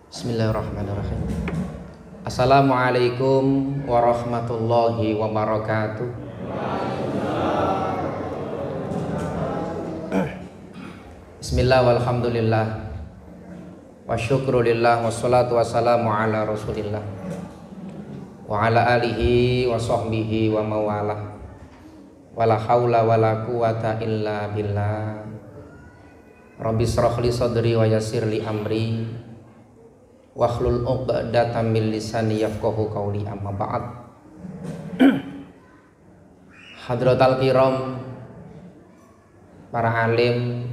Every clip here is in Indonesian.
Bismillahirrahmanirrahim. Assalamualaikum warahmatullahi wabarakatuh. Bismillah walhamdulillah wa syukrulillah wassalatu wassalamu ala rasulillah wa ala alihi wa sahbihi wa mawalah wala hawla wala quwata illa billah. Rabbi shrah li sadri wa yassir li amri wahlul 'uqdatam min lisani yafqahu qawli, amma ba'd. Hadratal kiram, para alim,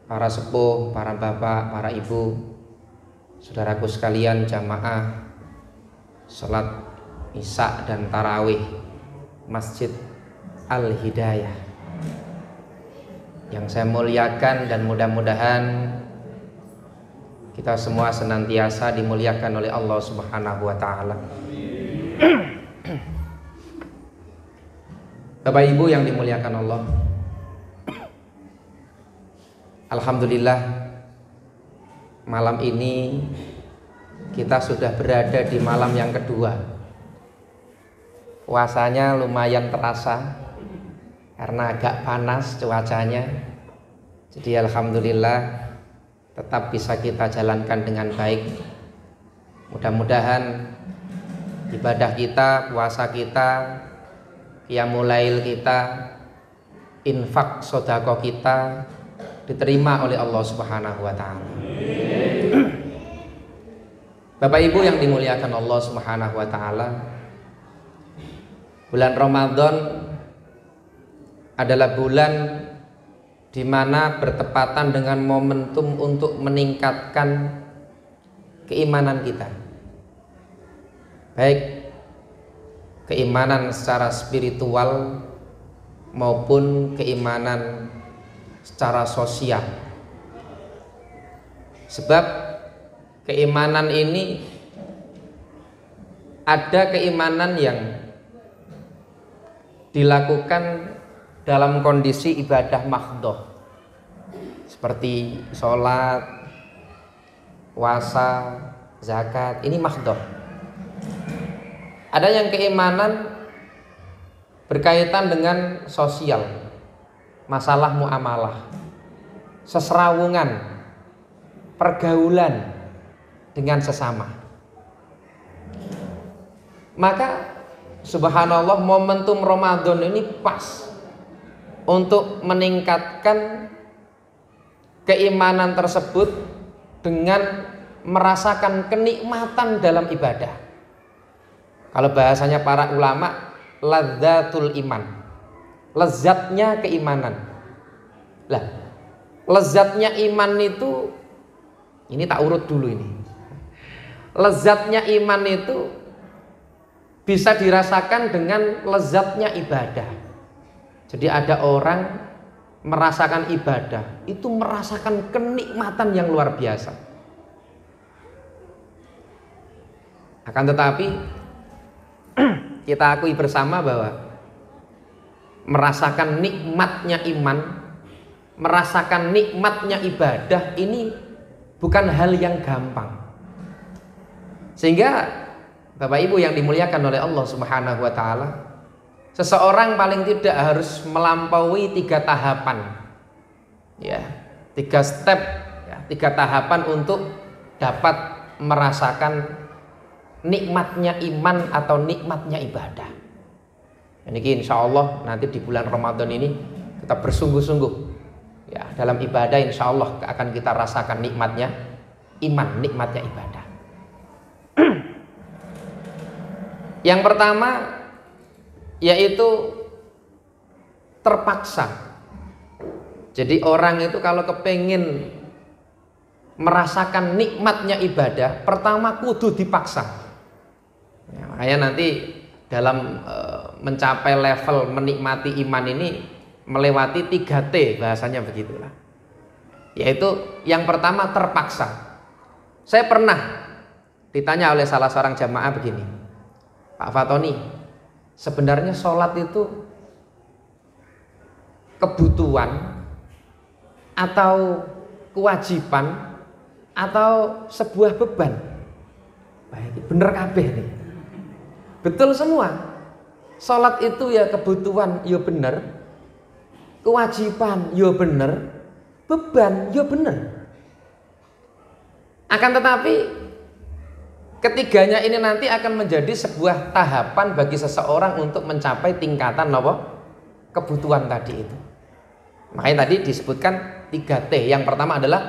para sepuh, para bapak, para ibu, saudaraku sekalian, jamaah salat isya dan tarawih Masjid Al-Hidayah yang saya muliakan, dan mudah-mudahan kita semua senantiasa dimuliakan oleh Allah Subhanahu wa taala. Bapak Ibu yang dimuliakan Allah, alhamdulillah malam ini kita sudah berada di malam yang kedua. Puasanya lumayan terasa karena agak panas cuacanya. Jadi alhamdulillah tetap bisa kita jalankan dengan baik. Mudah-mudahan ibadah kita, puasa kita, qiyamul lail kita, infak sedekah kita diterima oleh Allah Subhanahu wa taala. Bapak Ibu yang dimuliakan Allah Subhanahu wa taala, bulan Ramadan adalah bulan di mana bertepatan dengan momentum untuk meningkatkan keimanan kita, baik keimanan secara spiritual maupun keimanan secara sosial. Sebab keimanan ini ada keimanan yang dilakukan dalam kondisi ibadah mahdhah seperti sholat, puasa, zakat, ini mahdhah. Ada yang keimanan berkaitan dengan sosial, masalah muamalah, seserawungan, pergaulan dengan sesama. Maka subhanallah, momentum Ramadan ini pas untuk meningkatkan keimanan tersebut dengan merasakan kenikmatan dalam ibadah. Kalau bahasanya para ulama, ladzatul iman, lezatnya keimanan. Lah, lezatnya iman itu, ini tak urut dulu ini. Lezatnya iman itu bisa dirasakan dengan lezatnya ibadah. Jadi ada orang merasakan ibadah, itu merasakan kenikmatan yang luar biasa. Akan tetapi kita akui bersama bahwa merasakan nikmatnya iman, merasakan nikmatnya ibadah ini bukan hal yang gampang. Sehingga Bapak Ibu yang dimuliakan oleh Allah Subhanahu wa taala, seseorang paling tidak harus melampaui 3 tahapan, ya, 3 step, ya, 3 tahapan untuk dapat merasakan nikmatnya iman atau nikmatnya ibadah. Ini insya Allah nanti di bulan Ramadan ini kita bersungguh-sungguh, ya, dalam ibadah, insya Allah akan kita rasakan nikmatnya iman, nikmatnya ibadah. Yang pertama yaitu terpaksa. Jadi orang itu kalau kepengin merasakan nikmatnya ibadah, pertama kudu dipaksa. Ya, makanya nanti dalam mencapai level menikmati iman ini melewati 3T, bahasanya begitulah. Yaitu yang pertama terpaksa. Saya pernah ditanya oleh salah seorang jamaah begini, Pak Fatoni, sebenarnya sholat itu kebutuhan atau kewajiban atau sebuah beban? Baik, bener kabeh nih. Betul semua. Salat itu ya kebutuhan, ya bener. Kewajiban, ya bener. Beban, ya bener. Akan tetapi ketiganya ini nanti akan menjadi sebuah tahapan bagi seseorang untuk mencapai tingkatan apa? Kebutuhan tadi itu. Makanya tadi disebutkan 3T. Yang pertama adalah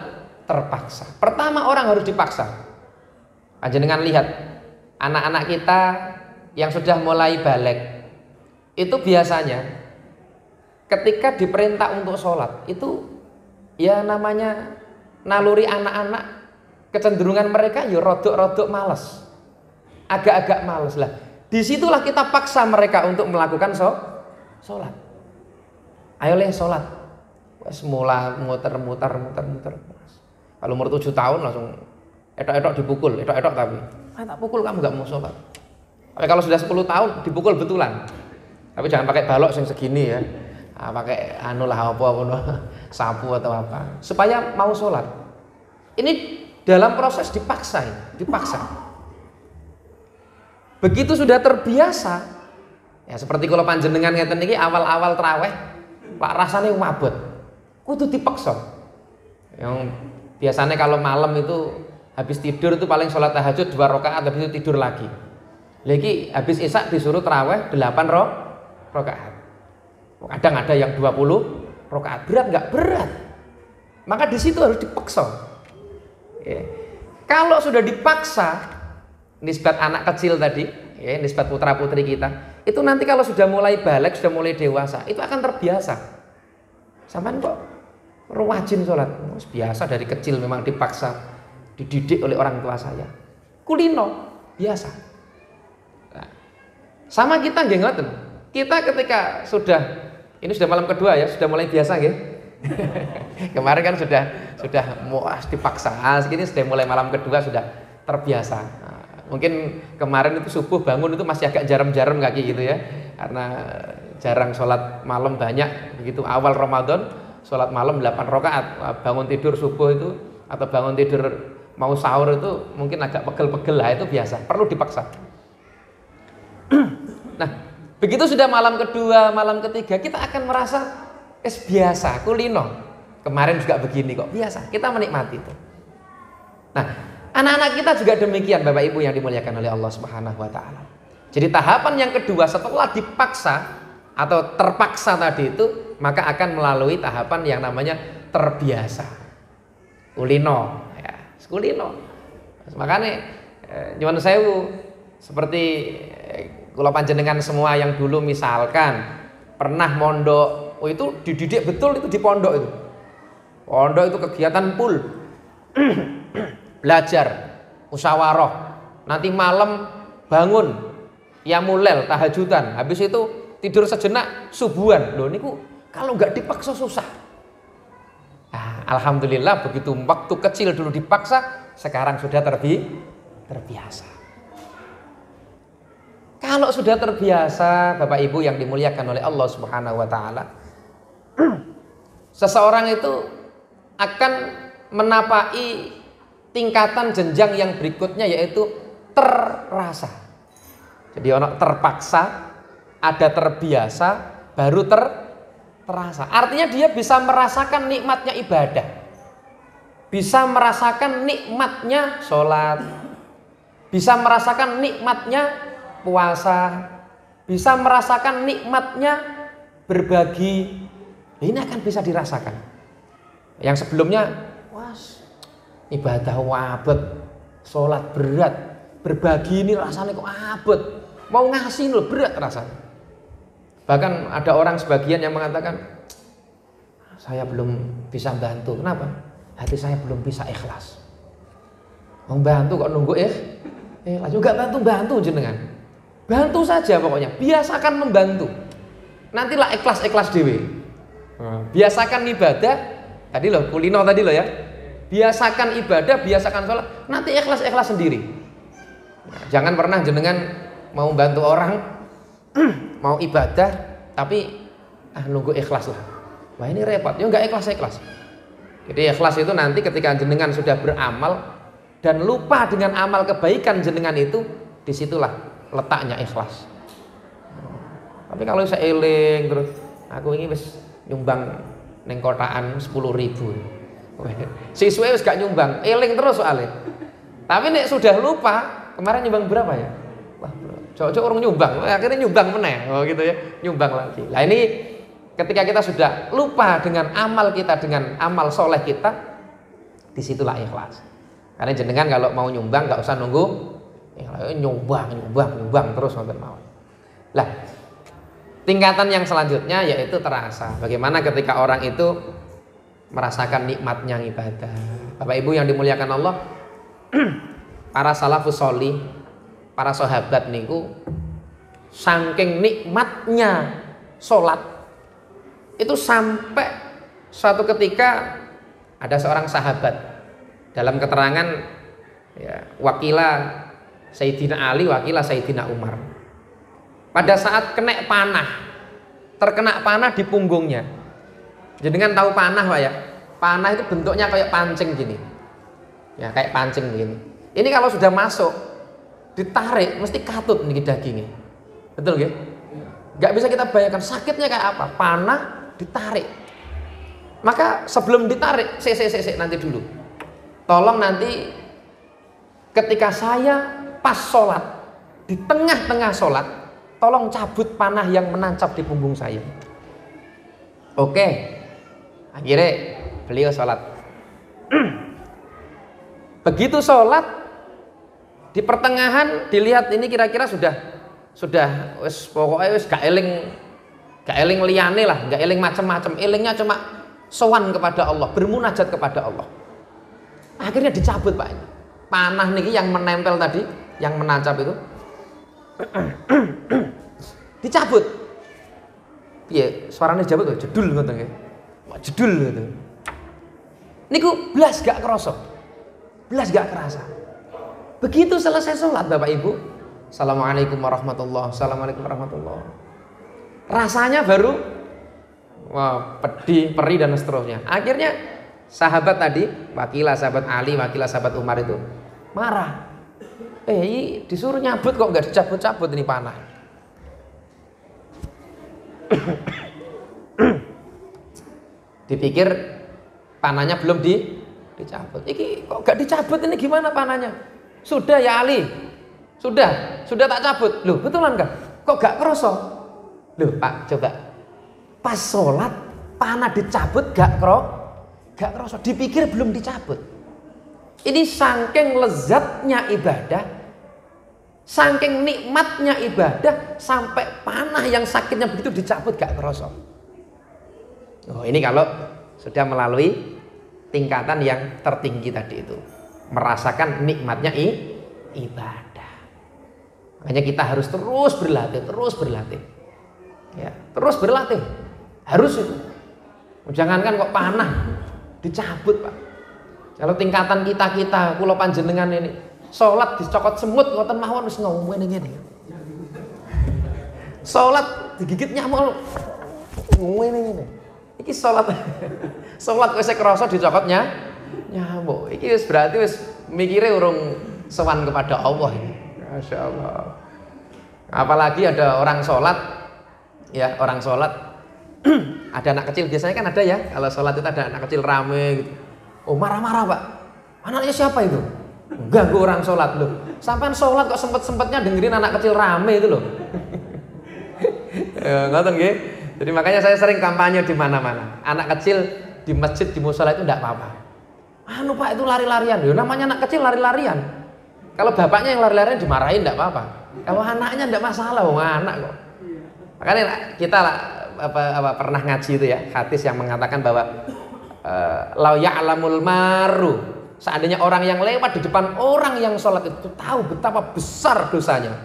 terpaksa. Pertama orang harus dipaksa. Panjenengan lihat anak-anak kita yang sudah mulai balik itu biasanya ketika diperintah untuk sholat itu ya namanya naluri anak-anak, kecenderungan mereka ya rodok-rodok malas, agak-agak malas lah. Disitulah kita paksa mereka untuk melakukan sholat. Ayo leh sholat. Semula muter-muter. Kalau umur 7 tahun langsung edok-edok dipukul, edok-edok tapi tak pukul kamu nggak mau sholat. Tapi kalau sudah 10 tahun dipukul betulan. Tapi jangan pakai balok yang segini ya. Pakai sapu atau apa supaya mau sholat. Ini dalam proses dipaksa. Begitu sudah terbiasa, ya seperti kalau panjenengan ngeten niki awal-awal traweh, Pak rasanya mabut, kudu dipaksa. Yang biasanya kalau malam itu habis tidur itu paling sholat tahajud 2 rakaat, habis itu tidur lagi. Lagi habis isya disuruh traweh 8 rakaat. Kadang ada yang 20 rakaat. Berat nggak? Berat. Maka di situ harus dipaksa. Ya. Kalau sudah dipaksa, nisbat anak kecil tadi, ya, nisbat putra putri kita, itu nanti kalau sudah mulai balik, sudah mulai dewasa, itu akan terbiasa. Sampean kok rajin sholat, biasa dari kecil memang dipaksa, dididik oleh orang tua saya. Kulino biasa. Nah, sama kita nggih ngoten. Kita ketika ini sudah malam kedua ya, sudah mulai biasa nggih. Kemarin kan sudah muas dipaksa, segini sudah mulai malam kedua sudah terbiasa. Nah, mungkin kemarin itu subuh bangun itu masih agak jarem-jarem kaki gitu ya, karena jarang sholat malam banyak. Begitu awal Ramadan sholat malam 8 rakaat, bangun tidur subuh itu atau bangun tidur mau sahur itu mungkin agak pegel-pegel lah, itu biasa, perlu dipaksa. Nah, begitu sudah malam kedua, malam ketiga kita akan merasa biasa, kulino. Kemarin juga begini kok, biasa. Kita menikmati itu. Nah, anak-anak kita juga demikian, Bapak Ibu yang dimuliakan oleh Allah Subhanahu wa taala. Jadi tahapan yang kedua setelah dipaksa atau terpaksa tadi itu, maka akan melalui tahapan yang namanya terbiasa. Kulino, ya, kulino. Makanya nyuwun sewu seperti kula panjenengan semua yang dulu misalkan pernah mondok, itu dididik betul itu di pondok itu. Pondok itu kegiatan full. Belajar, musyawarah. Nanti malam bangun, qiyamul tahajudan. Habis itu tidur sejenak, subuhan. Loh niku kalau nggak dipaksa susah. Nah, alhamdulillah begitu waktu kecil dulu dipaksa, sekarang sudah terbiasa. Kalau sudah terbiasa, Bapak Ibu yang dimuliakan oleh Allah Subhanahu wa taala, seseorang itu akan menapai tingkatan jenjang yang berikutnya, yaitu terasa. Jadi ono terpaksa, ada terbiasa, baru terasa. Artinya dia bisa merasakan nikmatnya ibadah, bisa merasakan nikmatnya sholat, bisa merasakan nikmatnya puasa, bisa merasakan nikmatnya berbagi. Ini akan bisa dirasakan. Yang sebelumnya, was, ibadah wabet, sholat berat, berbagi ini rasanya kok abot, mau ngasih loh berat rasanya. Bahkan ada orang sebagian yang mengatakan, saya belum bisa bantu. Kenapa? Hati saya belum bisa ikhlas. Membantu kok nunggu ikhlas juga, bantu jenengan. Bantu saja pokoknya, biasakan membantu. Nantilah ikhlas dewe. Biasakan ibadah, tadi loh kulino tadi loh ya. Biasakan ibadah, biasakan sholat, nanti ikhlas sendiri. Nah, jangan pernah jenengan mau bantu orang, mau ibadah, tapi nunggu ikhlas lah. Wah ini repot, ya nggak ikhlas. Jadi ikhlas itu nanti ketika jenengan sudah beramal dan lupa dengan amal kebaikan jenengan itu, disitulah letaknya ikhlas. Tapi kalau saya eling terus, aku ini wis nyumbang neng kotaan 10.000. Siswa wis gak nyumbang, eling terus soalnya. Tapi nek sudah lupa, kemarin nyumbang berapa ya? Wah, cocok orang nyumbang, akhirnya nyumbang meneh. Oh gitu ya, nyumbang lagi. Nah ini ketika kita sudah lupa dengan amal kita, dengan amal soleh kita, disitulah ikhlas. Karena jenengan kalau mau nyumbang nggak usah nunggu, nyumbang terus sampai mau. Lah, tingkatan yang selanjutnya yaitu terasa. Bagaimana ketika orang itu merasakan nikmatnya ibadah. Bapak Ibu yang dimuliakan Allah, para salafus sholih, para sahabat niku saking nikmatnya sholat itu sampai suatu ketika ada seorang sahabat, dalam keterangan ya, wakila Sayyidina Ali, wakila Sayyidina Umar, pada saat kena panah, terkena panah di punggungnya. Jenengan tahu panah Pak ya? Panah itu bentuknya kayak pancing gini. Ya, kayak pancing begini. Ini kalau sudah masuk, ditarik mesti katut nih dagingnya. Betul nggih? Gak bisa kita bayangkan sakitnya kayak apa. Panah ditarik. Maka sebelum ditarik, nanti dulu. Tolong nanti ketika saya pas sholat, di tengah-tengah sholat, tolong cabut panah yang menancap di punggung saya. Oke. Akhirnya beliau sholat. Begitu sholat, di pertengahan dilihat ini kira-kira sudah wis pokoknya wis gak eling liyane lah, gak eling macam-macam, elingnya cuma sowan kepada Allah, bermunajat kepada Allah. Akhirnya dicabut Pak. Panah niki yang menempel tadi, yang menancap itu dicabut. Piye suarane jabut kok jedul ngoten nggih. Jedul gitu. Niku blas gak kerasa. Blas gak kerasa. Begitu selesai sholat Bapak Ibu, Assalamualaikum warahmatullahi wabarakatuh. Assalamualaikum warahmatullahi wabarakatuh. Rasanya baru wah, pedih, perih dan seterusnya. Akhirnya sahabat tadi, wakilah sahabat Ali, wakilah sahabat Umar itu marah. Disuruh nyabut kok nggak dicabut-cabut ini panah. Dipikir panahnya belum dicabut. Iki kok gak dicabut, ini gimana panahnya? Sudah ya Ali, sudah tak cabut. Loh betulan kan? Kok gak kerasa? Loh Pak, coba pas sholat panah dicabut gak kerasa. Dipikir belum dicabut. Ini saking lezatnya ibadah, saking nikmatnya ibadah, sampai panah yang sakitnya begitu dicabut gak kerasa. Oh, ini kalau sudah melalui tingkatan yang tertinggi tadi itu, merasakan nikmatnya ibadah. Makanya kita harus terus berlatih. Ya, terus berlatih. Harus itu. Jangankan kok panah dicabut, Pak. Kalau tingkatan kita kula panjenengan ini, salat dicokot semut ngoten mawon wis ngomong ngene. Salat digigit nyamuk ngene. Iki salat kok isih krasa dicokotnya nyamuk. Iki wis berarti wis mikire urung sowan kepada Allah ini. Masya Allah. Apalagi ada orang sholat, ya orang sholat ada anak kecil, biasanya kan ada ya kalau sholat itu ada anak kecil rame gitu. Oh marah-marah Pak, anaknya siapa itu? Ganggu orang sholat loh. Sampai sholat kok sempet-sempetnya dengerin anak kecil rame itu loh. Ngoten nggih. Jadi makanya saya sering kampanye di mana-mana. Anak kecil di masjid, di mushola itu enggak apa-apa. Anu Pak, itu lari-larian. Ya namanya anak kecil lari-larian. Kalau bapaknya yang lari-larian dimarahin enggak apa-apa. Kalau anaknya enggak masalah, wong anak kok. Makanya kita pernah ngaji itu ya, hadis yang mengatakan bahwa lau ya'lamul maru, seandainya orang yang lewat di depan orang yang sholat itu tahu betapa besar dosanya,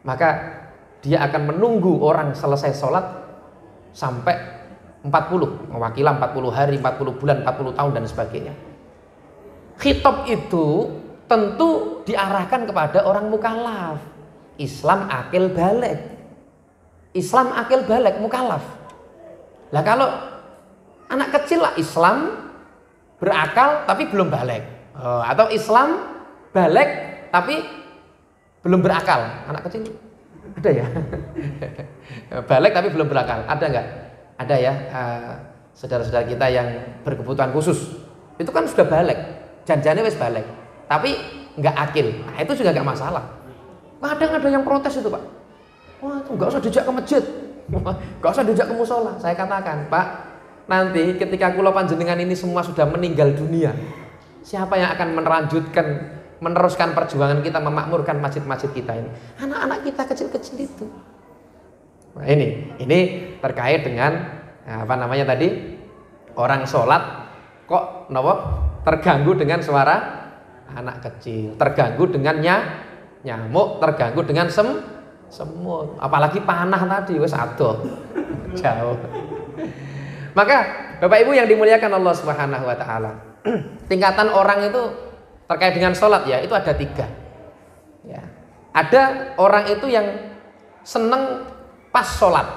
maka dia akan menunggu orang selesai sholat sampai 40, mewakili 40 hari, 40 bulan, 40 tahun dan sebagainya. Khitab itu tentu diarahkan kepada orang mukallaf. Islam akil balik. Islam akil balik mukallaf. Lah kalau anak kecil lah Islam berakal tapi belum balik. Atau Islam balik tapi belum berakal. Anak kecil ada ya? Balik tapi belum berakal. Ada nggak? Ada ya, saudara-saudara kita yang berkebutuhan khusus. Itu kan sudah balik, janjiannya wis balik, tapi nggak akil. Nah, itu juga nggak masalah. Kadang ada yang protes itu, Pak. Wah, itu nggak usah dijak ke masjid, nggak usah dijak ke musola. Saya katakan, Pak, nanti ketika kula panjenengan ini semua sudah meninggal dunia, siapa yang akan meneruskan perjuangan kita memakmurkan masjid-masjid kita ini? Anak-anak kita kecil-kecil itu. Nah, ini terkait dengan apa namanya tadi, orang sholat kok terganggu dengan suara anak kecil, terganggu dengan nyamuk, terganggu dengan semut, apalagi panah tadi wes adoh jauh. Maka Bapak Ibu yang dimuliakan Allah Subhanahu wa taala, tingkatan orang itu terkait dengan sholat ya, itu ada 3 ya. Ada orang itu yang seneng pas sholat,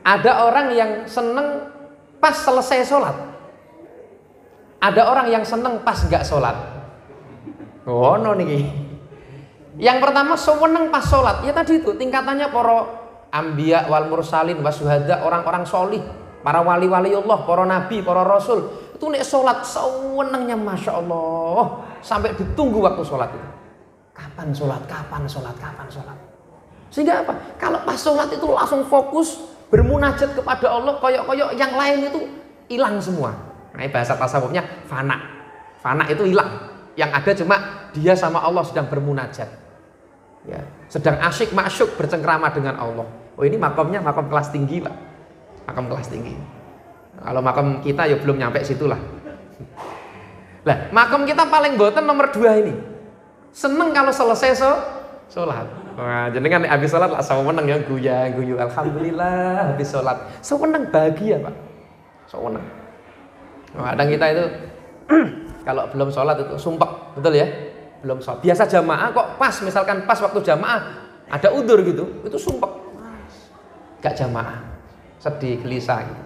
ada orang yang seneng pas selesai sholat, ada orang yang seneng pas gak sholat. Oh no nih. Yang pertama seneng pas sholat, ya tadi itu tingkatannya para anbiya wal mursalin wasyuhada, orang-orang solih, para wali-wali Allah, para nabi, para rasul. Itu nek sholat senengnya masya Allah, sampai ditunggu waktu sholat itu. Kapan sholat, kapan sholat, kapan sholat. Sehingga apa? Kalau pas sholat itu langsung fokus bermunajat kepada Allah, koyok-koyok yang lain itu hilang semua. Nah, bahasa tasawufnya fana. Fana itu hilang. Yang ada cuma dia sama Allah sedang bermunajat. Ya, sedang asyik masyuk bercengkrama dengan Allah. Oh, ini makamnya makam kelas tinggi, Pak. Makam kelas tinggi. Kalau makam kita ya belum nyampe situ lah. Lah, makam kita paling boten nomor 2 ini. Seneng kalau selesai sholat. Wah, jenengan habis sholat lah seneng ya guyu. Alhamdulillah habis sholat. Seneng, bahagia, Pak. Seneng. Kadang kita itu kalau belum sholat itu sumpek, betul ya? Belum sholat. Biasa jamaah kok pas, misalkan pas waktu jamaah ada udzur gitu, itu sumpek. Gak jamaah, sedih, gelisah gitu.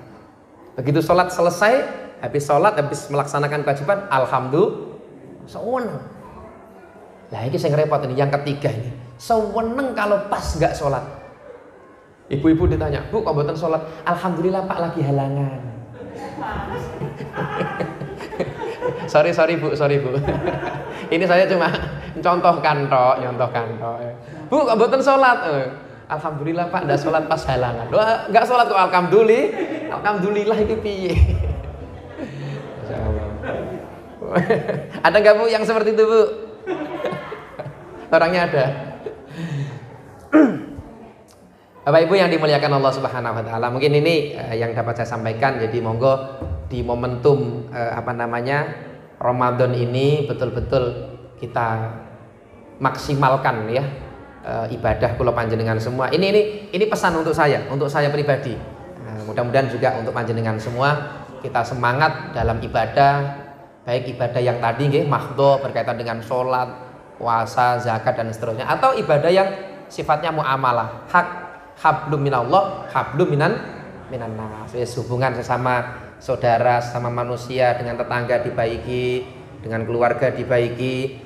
Begitu sholat selesai, habis sholat, habis melaksanakan kewajiban, alhamdulillah, seneng. Nah ini yang repot ini, yang ketiga ini, seneng kalau pas gak sholat. Ibu-ibu ditanya, Bu kok mboten sholat? Alhamdulillah Pak lagi halangan. sorry Bu. Ini saya cuma contohkan tok. Bu kok mboten sholat? Alhamdulillah Pak ndak sholat pas halangan. Wah, enggak sholat kok alhamdulillah itu piye? Masyaallah. Ada enggak Bu yang seperti itu, Bu? Orangnya ada. Bapak Ibu yang dimuliakan Allah Subhanahu wa taala, mungkin ini yang dapat saya sampaikan. Jadi monggo di momentum Ramadan ini betul-betul kita maksimalkan ya ibadah kula panjenengan semua. Ini pesan untuk saya pribadi. Mudah-mudahan juga untuk panjenengan semua kita semangat dalam ibadah, baik ibadah yang tadi nggih mahdho berkaitan dengan sholat, puasa, zakat dan seterusnya, atau ibadah yang sifatnya muamalah, hablum minallah, hablum minan nas. Hubungan sesama saudara, sesama manusia, dengan tetangga dibaiki, dengan keluarga dibaiki,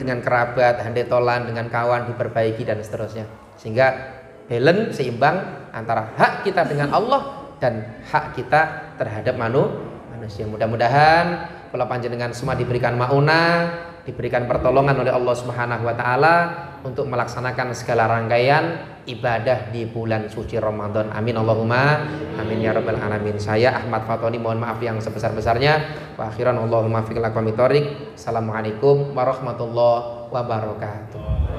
dengan kerabat, handetolan, dengan kawan diperbaiki dan seterusnya. Sehingga balance, seimbang antara hak kita dengan Allah dan hak kita terhadap manusia. Mudah-mudahan kula panjenengan semua diberikan maunah, diberikan pertolongan oleh Allah Subhanahu wa taala untuk melaksanakan segala rangkaian ibadah di bulan suci Ramadan. Amin Allahumma amin ya rabbal alamin. Saya Ahmad Fatoni mohon maaf yang sebesar-besarnya. Wa akhiran Allahumma fiqh lakum. Assalamualaikum warahmatullahi wabarakatuh.